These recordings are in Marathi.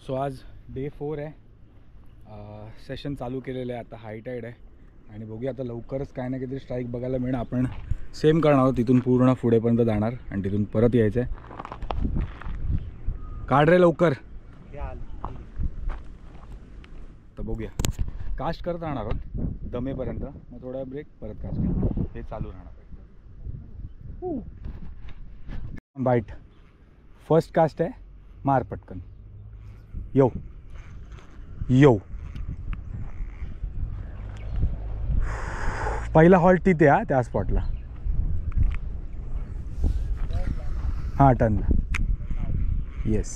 सो आज डे 4 आहे. सेशन चालू केलेलं आहे. आता हाय टाईड आहे आणि बघूया आता लवकरच काय ना काहीतरी स्ट्राईक बघायला मिळणार. आपण सेम करणार आहोत, तिथून पूर्ण पुढेपर्यंत जाणार आणि तिथून परत यायचं आहे. काढ रे लवकर. तर बघूया, कास्ट करत राहणार आहोत दमेपर्यंत, मग थोडा ब्रेक, परत कास्ट. हे चालू राहणार. बाईट फर्स्ट कास्ट आहे, मार पटकन. यो यो. पहिला हॉल्ट तिथे हा, त्या स्पॉटला. हां टर्नला. येस.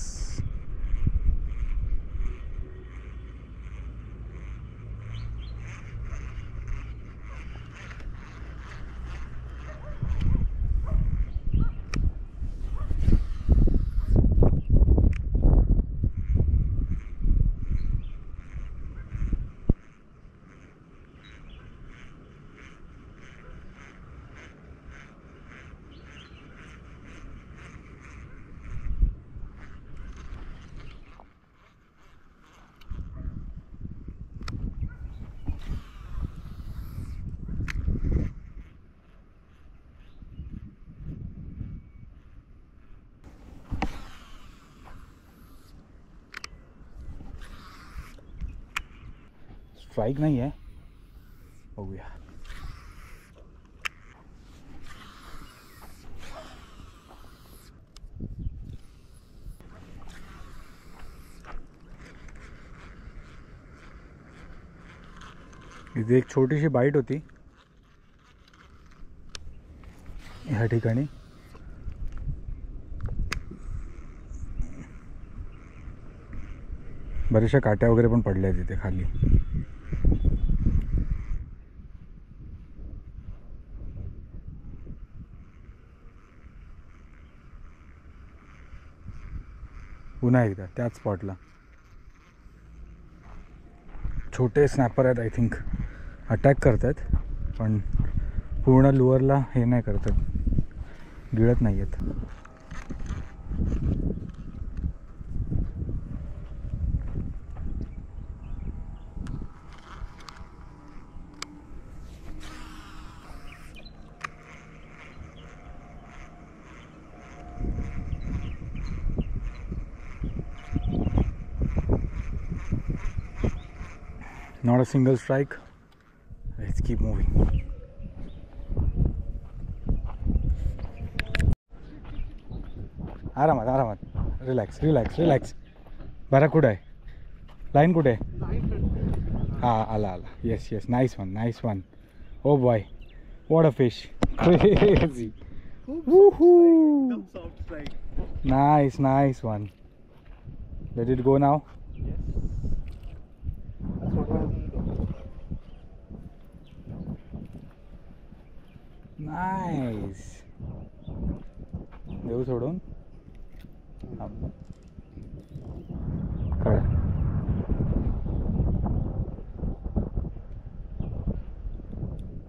स्ट्राईक नाही आहे, बघूया. इथे एक छोटीशी बाईट होती ह्या ठिकाणी. बऱ्याचशा काट्या वगैरे पण पडल्या तिथे खाली. पुन्हा एकदा त्याच स्पॉटला. छोटे स्नॅपर आहेत, आय थिंक अटॅक करत आहेत, पण पूर्ण लुअरला हे नाही करत आहेत, गिळत नाही आहेत. Not a single strike. Let's keep moving. आरामात आरामात. Relax relax relax. बरा कुठं आहे? लाईन कुठे आहे? हां आला आला. Yes yes. Nice one nice one. Oh boy, what a fish. Crazy. Nice nice one. Late it go now. Nice. देऊ सोडून.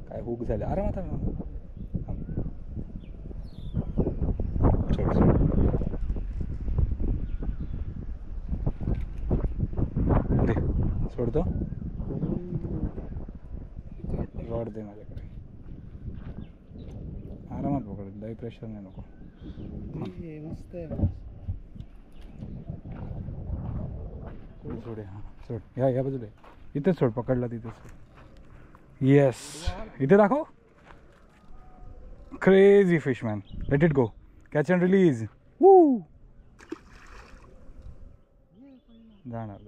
काय हुक झालं. अरे माता दे, सोडतो. रॉड दे माझ्याकडे. आरामात पकड, लई प्रेशर नाही नको. मस्त आहे. सोड. हां सोड. या बाजूला इथेच सोड. पकडला तिथेच सोड. येस. इथे दाखव. Crazy fishman. Let it go. Catch and release. जाणार.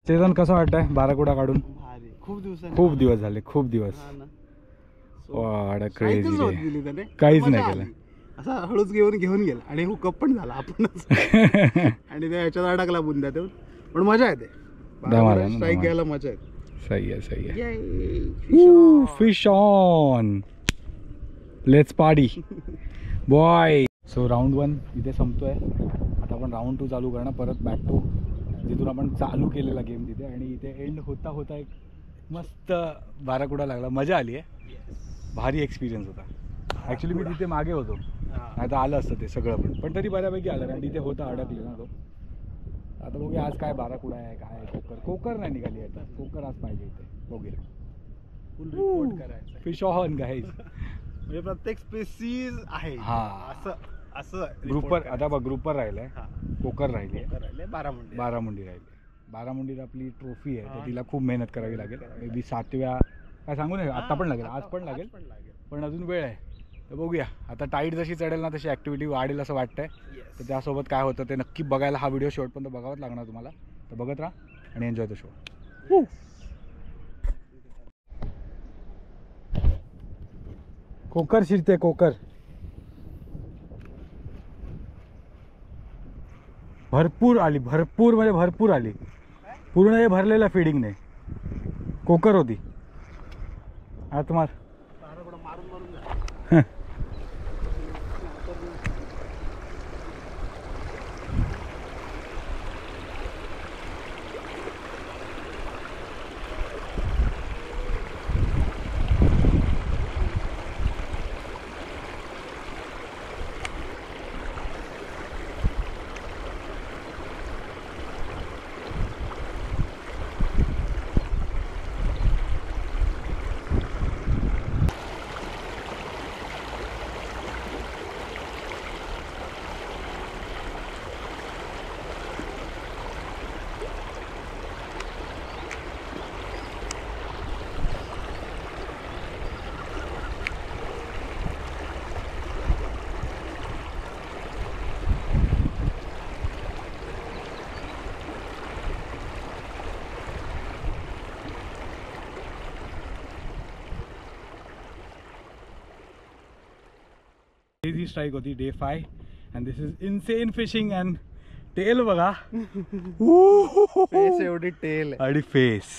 चेतन कसं वाटतंय बाराकुडा काढून? खूप दिवस झाले. खूप दिवस. काहीच नाही केलं. असा हळूच घेऊन गेला आणि हुकअप पण झाला आपणच. आणि त्या ह्याच्यात अडकला बुंद्या देऊन. पण मजा येते स्ट्राईक घ्यायला. मजा येते. सही आहे सही आहे. Fish on. Let's party boy. So round 1 इथे संपतोय. आता आपण राऊंड 2 चालू करणार. परत बॅक टू जिथून आपण चालू केलेला गेम तिथे. आणि इथे एंड होता होता एक मस्त बाराकुडा लागला. मजा आली आहे. भारी एक्सपिरियन्स होता. ॲक्च्युली मी तिथे मागे होतो, आता आलं असतं ते सगळं, पण तरी बऱ्यापैकी आलं. कारण तिथे होता, अडकले ना तो. आता बघूया आज काय बाराकुडा आहे काय कोकर नाही निघाली आता. कोकर आज पाहिजे इथे. बघूया फुल रिपोर्ट करायचं. Fish on guys. म्हणजे प्रत्येक स्पेसीज आहे हा. असं ग्रुपवर आता बघ ग्रुपवर राहिलंय. कोकर राहिले, बारामुंडी राहिले. बारामुंडीत आपली ट्रॉफी आहे तर तिला खूप मेहनत करावी लागेल. मे बी 7व्या काय सांगू नये. आता पण लागेल, आज पण लागेल, पण अजून वेळ आहे. तर बघूया आता टाईट जशी चढेल ना तशी ॲक्टिव्हिटी वाढेल असं वाटतंय. तर त्यासोबत काय होतं ते नक्की बघायला हा व्हिडिओ शेवटपर्यंत बघावाच लागणार तुम्हाला. तर बघत राहा आणि एन्जॉय द शो. कोकर शिरते कोकर. भरपूर आली, भरपूर म्हणजे भरपूर आली. पूर्ण हे भरलेलं फिडिंगने. कोकर होती आता मार. क्रेझी स्ट्राईक होती day 5 and this is insane fishing. And tail बघा फेस एवढी टेल आणि फेस.